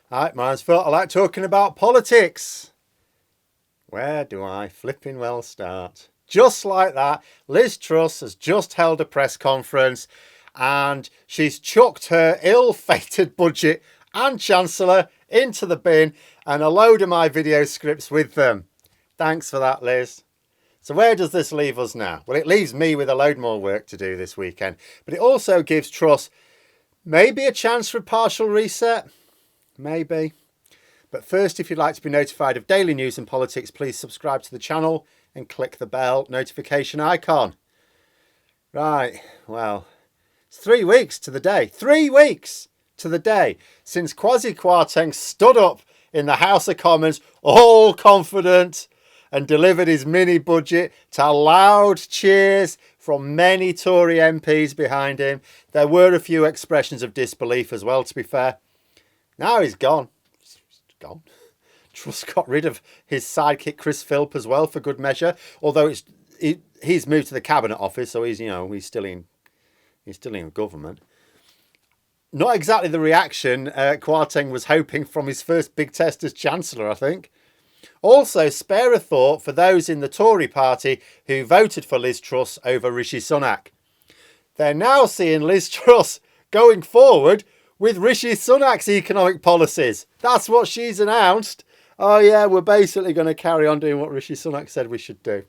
Hi, mine's Phil. I like talking about politics. Where do I flipping well start? Just like that, Liz Truss has just held a press conference and she's chucked her ill-fated budget and Chancellor into the bin and a load of my video scripts with them. Thanks for that, Liz. So where does this leave us now? Well, it leaves me with a load more work to do this weekend, but it also gives Truss maybe a chance for a partial reset. Maybe. But first, if you'd like to be notified of daily news and politics, please subscribe to the channel and click the bell notification icon. Right, well, it's 3 weeks to the day. 3 weeks to the day since Kwasi Kwarteng stood up in the House of Commons, all confident, and delivered his mini budget to loud cheers from many Tory MPs behind him. There were a few expressions of disbelief as well, to be fair. Now he's gone. Gone. Truss got rid of his sidekick Chris Philp as well for good measure. Although he's moved to the cabinet office, so he's still in government. Not exactly the reaction Kwarteng was hoping from his first big test as Chancellor, I think. Also, spare a thought for those in the Tory party who voted for Liz Truss over Rishi Sunak. They're now seeing Liz Truss going forward with Rishi Sunak's economic policies. That's what she's announced. Oh yeah, we're basically going to carry on doing what Rishi Sunak said we should do.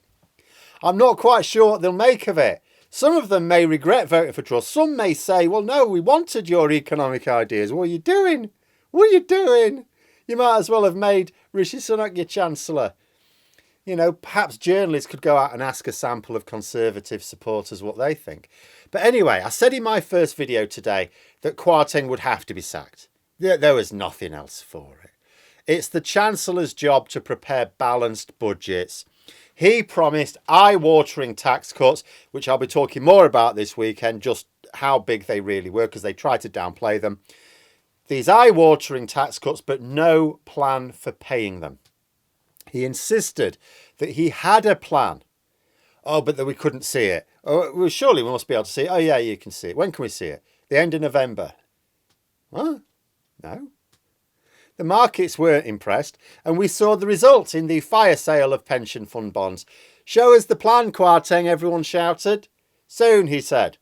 I'm not quite sure what they'll make of it. Some of them may regret voting for Truss. Some may say, well, no, we wanted your economic ideas. What are you doing? What are you doing? You might as well have made Rishi Sunak your Chancellor. You know, perhaps journalists could go out and ask a sample of Conservative supporters what they think. But anyway, I said in my first video today that Kwarteng would have to be sacked. There was nothing else for it. It's the Chancellor's job to prepare balanced budgets. He promised eye-watering tax cuts, which I'll be talking more about this weekend, just how big they really were, because they tried to downplay them. These eye-watering tax cuts, but no plan for paying them. He insisted that he had a plan. Oh, but that we couldn't see it. Oh, well, surely we must be able to see it. Oh, yeah, you can see it. When can we see it? The end of November. What? No. The markets weren't impressed, and we saw the results in the fire sale of pension fund bonds. Show us the plan, Kwarteng, everyone shouted. Soon, he said.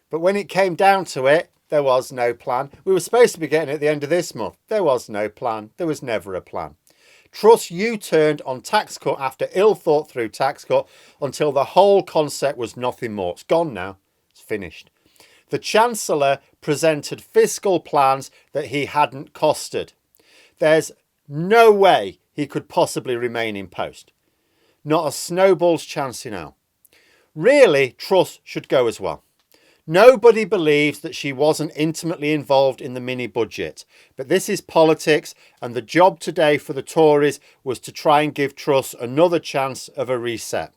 But when it came down to it, there was no plan. We were supposed to be getting it at the end of this month. There was no plan. There was never a plan. Truss U-turned on tax cut after ill-thought-through tax cut until the whole concept was nothing more. It's gone now. It's finished. The Chancellor presented fiscal plans that he hadn't costed. There's no way he could possibly remain in post. Not a snowball's chance in hell. Really, Truss should go as well. Nobody believes that she wasn't intimately involved in the mini budget, but this is politics, and the job today for the Tories was to try and give Truss another chance of a reset.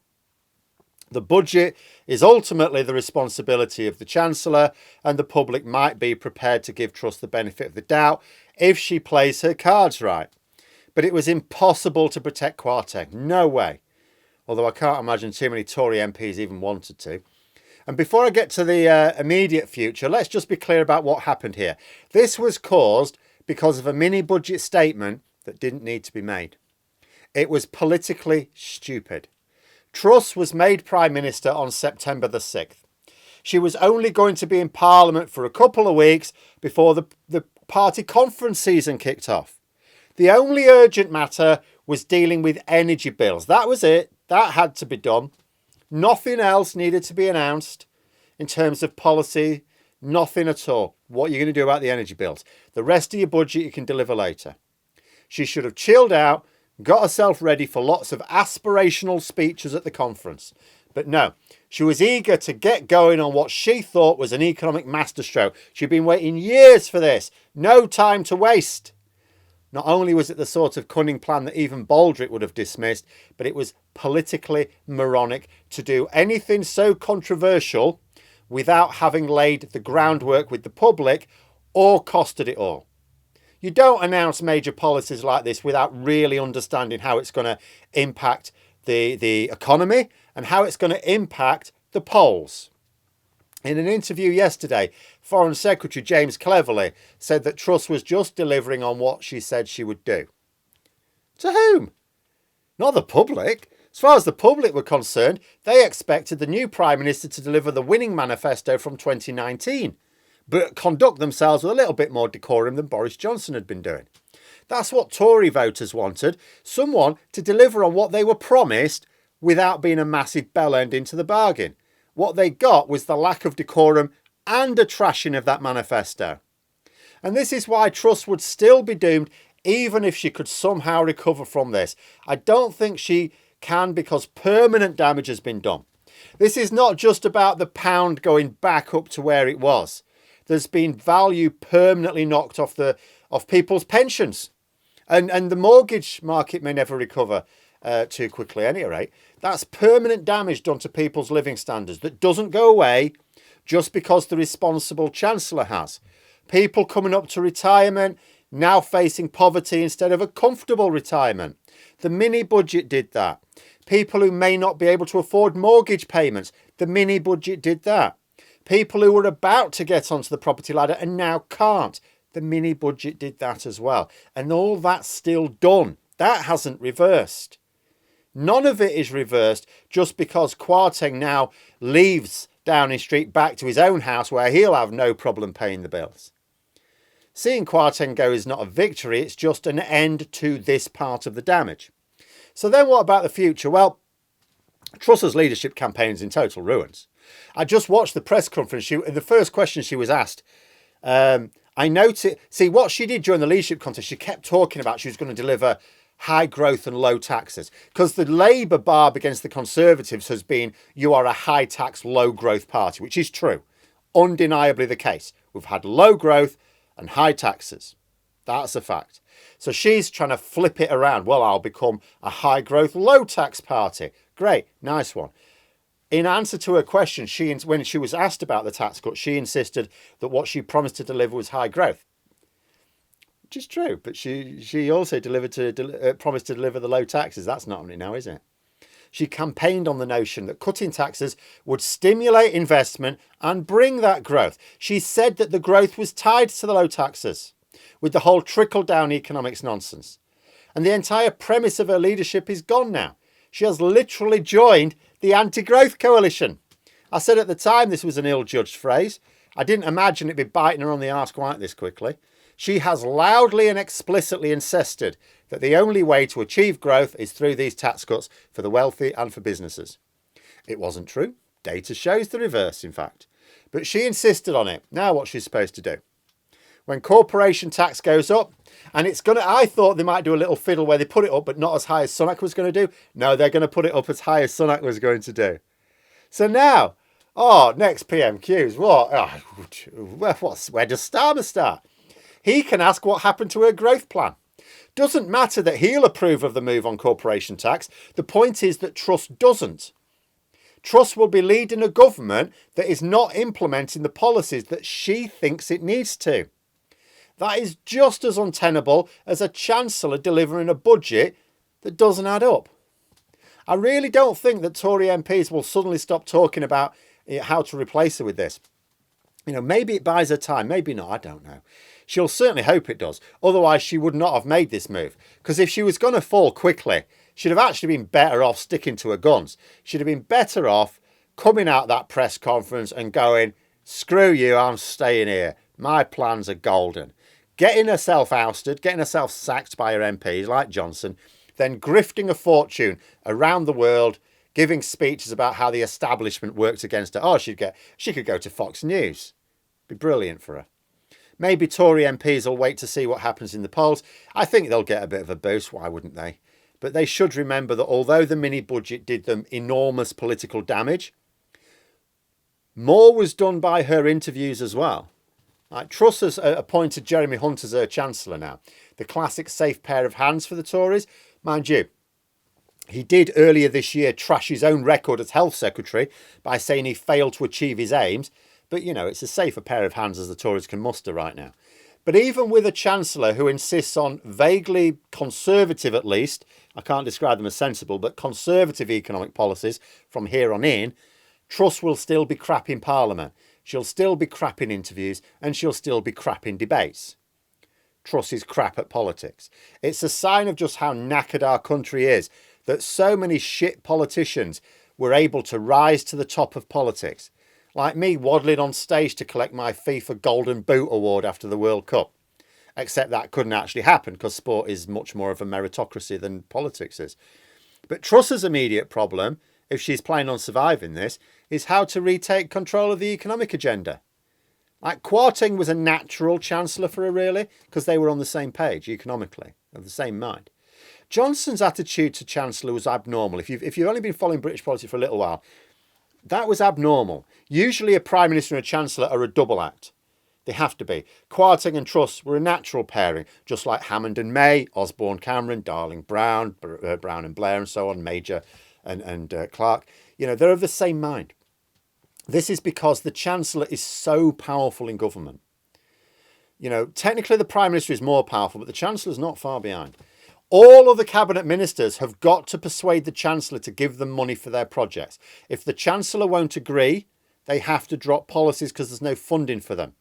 The budget is ultimately the responsibility of the Chancellor, and the public might be prepared to give Truss the benefit of the doubt if she plays her cards right. But it was impossible to protect Kwarteng. No way. Although I can't imagine too many Tory MPs even wanted to. And before I get to the immediate future, let's just be clear about what happened here. This was caused because of a mini budget statement that didn't need to be made. It was politically stupid. Truss was made Prime Minister on September the 6th. She was only going to be in Parliament for a couple of weeks before the party conference season kicked off. The only urgent matter was dealing with energy bills. That was it. That had to be done. Nothing else needed to be announced in terms of policy. Nothing at all. What are you going to do about the energy bills? The rest of your budget you can deliver later. She should have chilled out, got herself ready for lots of aspirational speeches at the conference. But no, she was eager to get going on what she thought was an economic masterstroke. She'd been waiting years for this. No time to waste. Not only was it the sort of cunning plan that even Baldrick would have dismissed, but it was politically moronic to do anything so controversial without having laid the groundwork with the public or costed it all. You don't announce major policies like this without really understanding how it's going to impact the economy and how it's going to impact the polls. In an interview yesterday, Foreign Secretary James Cleverly said that Truss was just delivering on what she said she would do. To whom? Not the public. As far as the public were concerned, they expected the new Prime Minister to deliver the winning manifesto from 2019, but conduct themselves with a little bit more decorum than Boris Johnson had been doing. That's what Tory voters wanted, someone to deliver on what they were promised without being a massive bell end into the bargain. What they got was the lack of decorum and a trashing of that manifesto. And this is why Truss would still be doomed even if she could somehow recover from this. I don't think she can, because permanent damage has been done. This is not just about the pound going back up to where it was. There's been value permanently knocked off people's pensions. And the mortgage market may never recover too quickly at any rate. That's permanent damage done to people's living standards that doesn't go away just because the responsible Chancellor has. People coming up to retirement now facing poverty instead of a comfortable retirement. The mini budget did that. People who may not be able to afford mortgage payments, the mini budget did that. People who were about to get onto the property ladder and now can't, the mini budget did that as well. And all that's still done. That hasn't reversed. None of it is reversed just because Kwarteng now leaves Downing Street back to his own house where he'll have no problem paying the bills. Seeing Kwarteng go is not a victory, it's just an end to this part of the damage. So then what about the future? Well, Truss's leadership campaign is in total ruins. I just watched the press conference. The first question she was asked, I noted, see what she did during the leadership contest, she kept talking about she was going to deliver high growth and low taxes. Because the Labour barb against the Conservatives has been, you are a high tax, low growth party, which is true. Undeniably the case. We've had low growth and high taxes. That's a fact. So she's trying to flip it around. Well, I'll become a high growth, low tax party. Great, nice one. In answer to her question, when she was asked about the tax cut, she insisted that what she promised to deliver was high growth. Which is true, but she also promised to deliver the low taxes. That's not on it now, is it? She campaigned on the notion that cutting taxes would stimulate investment and bring that growth. She said that the growth was tied to the low taxes, with the whole trickle-down economics nonsense. And the entire premise of her leadership is gone now. She has literally joined the anti-growth coalition. I said at the time this was an ill-judged phrase. I didn't imagine it'd be biting her on the arse quite this quickly. She has loudly and explicitly insisted that the only way to achieve growth is through these tax cuts for the wealthy and for businesses. It wasn't true. Data shows the reverse, in fact. But she insisted on it. Now what's she supposed to do? When corporation tax goes up, and I thought they might do a little fiddle where they put it up, but not as high as Sunak was going to do. No, they're going to put it up as high as Sunak was going to do. So now, next PMQs, what? Where does Starmer start? He can ask what happened to her growth plan. Doesn't matter that he'll approve of the move on corporation tax. The point is that Truss doesn't. Truss will be leading a government that is not implementing the policies that she thinks it needs to. That is just as untenable as a Chancellor delivering a budget that doesn't add up. I really don't think that Tory MPs will suddenly stop talking about how to replace her with this. Maybe it buys her time, maybe not, I don't know. She'll certainly hope it does. Otherwise, she would not have made this move. Because if she was going to fall quickly, she'd have actually been better off sticking to her guns. She'd have been better off coming out that press conference and going, screw you, I'm staying here. My plans are golden. Getting herself ousted, getting herself sacked by her MPs like Johnson, then grifting a fortune around the world, giving speeches about how the establishment worked against her. She could go to Fox News. Be brilliant for her. Maybe Tory MPs will wait to see what happens in the polls. I think they'll get a bit of a boost. Why wouldn't they? But they should remember that although the mini budget did them enormous political damage, more was done by her interviews as well. Truss has appointed Jeremy Hunt as her Chancellor now. The classic safe pair of hands for the Tories. Mind you, he did earlier this year trash his own record as Health Secretary by saying he failed to achieve his aims. But, it's as safe a pair of hands as the Tories can muster right now. But even with a Chancellor who insists on vaguely conservative, at least, I can't describe them as sensible, but conservative economic policies from here on in, Truss will still be crap in Parliament. She'll still be crap in interviews and she'll still be crap in debates. Truss is crap at politics. It's a sign of just how knackered our country is that so many shit politicians were able to rise to the top of politics. Like me waddling on stage to collect my FIFA Golden Boot Award after the World Cup. Except that couldn't actually happen because sport is much more of a meritocracy than politics is. But Truss's immediate problem, if she's planning on surviving this, is how to retake control of the economic agenda. Like Kwarteng was a natural chancellor for her, really, because they were on the same page economically, of the same mind. Johnson's attitude to chancellor was abnormal. If you've only been following British politics for a little while, that was abnormal. Usually a prime minister and a chancellor are a double act. They have to be. Kwarteng and Truss were a natural pairing, just like Hammond and May, Osborne Cameron, Darling Brown, Brown and Blair and so on, Major and Clark. You know, they're of the same mind. This is because the Chancellor is so powerful in government. You know, technically the Prime Minister is more powerful, but the Chancellor is not far behind. All of the Cabinet Ministers have got to persuade the Chancellor to give them money for their projects. If the Chancellor won't agree, they have to drop policies because there's no funding for them.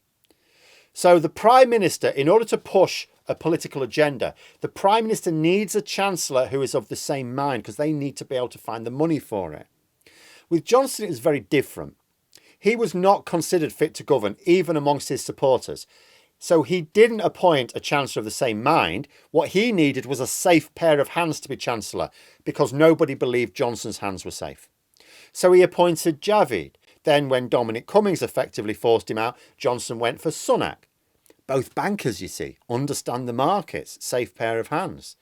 So the Prime Minister, in order to push a political agenda, the Prime Minister needs a Chancellor who is of the same mind because they need to be able to find the money for it. With Johnson, it was very different. He was not considered fit to govern, even amongst his supporters. So he didn't appoint a Chancellor of the same mind. What he needed was a safe pair of hands to be Chancellor, because nobody believed Johnson's hands were safe. So he appointed Javid. Then when Dominic Cummings effectively forced him out, Johnson went for Sunak. Both bankers, you see, understand the markets, safe pair of hands.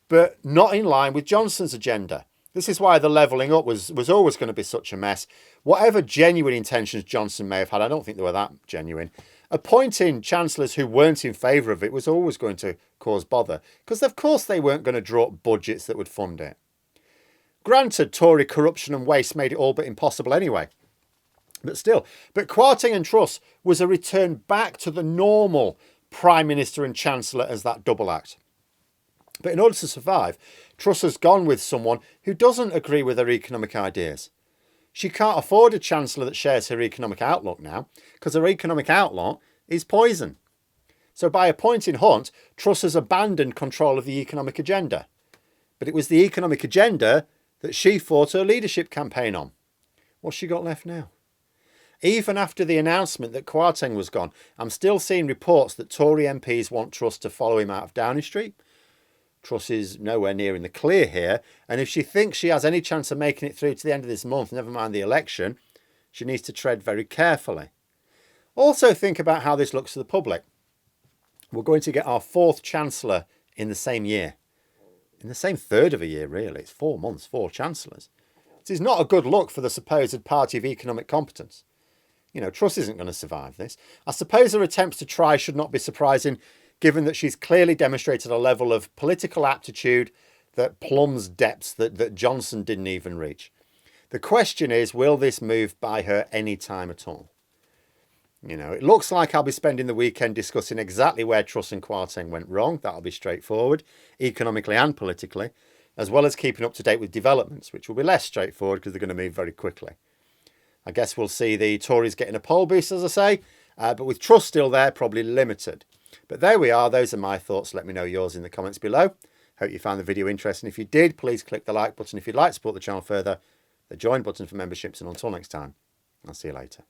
But not in line with Johnson's agenda. This is why the levelling up was always going to be such a mess. Whatever genuine intentions Johnson may have had, I don't think they were that genuine. Appointing chancellors who weren't in favour of it was always going to cause bother, because of course they weren't going to draw up budgets that would fund it. Granted, Tory corruption and waste made it all but impossible anyway. But still, Kwarteng and Truss was a return back to the normal Prime Minister and Chancellor as that double act. But in order to survive, Truss has gone with someone who doesn't agree with her economic ideas. She can't afford a Chancellor that shares her economic outlook now, because her economic outlook is poison. So by appointing Hunt, Truss has abandoned control of the economic agenda. But it was the economic agenda that she fought her leadership campaign on. What's she got left now? Even after the announcement that Kwarteng was gone, I'm still seeing reports that Tory MPs want Truss to follow him out of Downing Street. Truss is nowhere near in the clear here, and if she thinks she has any chance of making it through to the end of this month, never mind the election, she needs to tread very carefully. Also think about how this looks to the public. We're going to get our fourth Chancellor in the same year. In the same third of a year, really. It's 4 months, 4 Chancellors. This is not a good look for the supposed party of economic competence. You know, Truss isn't going to survive this. I suppose her attempts to try should not be surprising, given that she's clearly demonstrated a level of political aptitude that plumbs depths that Johnson didn't even reach. The question is, will this move buy her any time at all? You know, it looks like I'll be spending the weekend discussing exactly where Truss and Kwarteng went wrong. That'll be straightforward, economically and politically, as well as keeping up to date with developments, which will be less straightforward because they're going to move very quickly. I guess we'll see the Tories getting a poll boost, as I say, but with Truss still there, probably limited. But there we are. Those are my thoughts. Let me know yours in the comments below. Hope you found the video interesting. If you did, please click the like button if you'd like to support the channel further, the join button for memberships, and until next time, I'll see you later.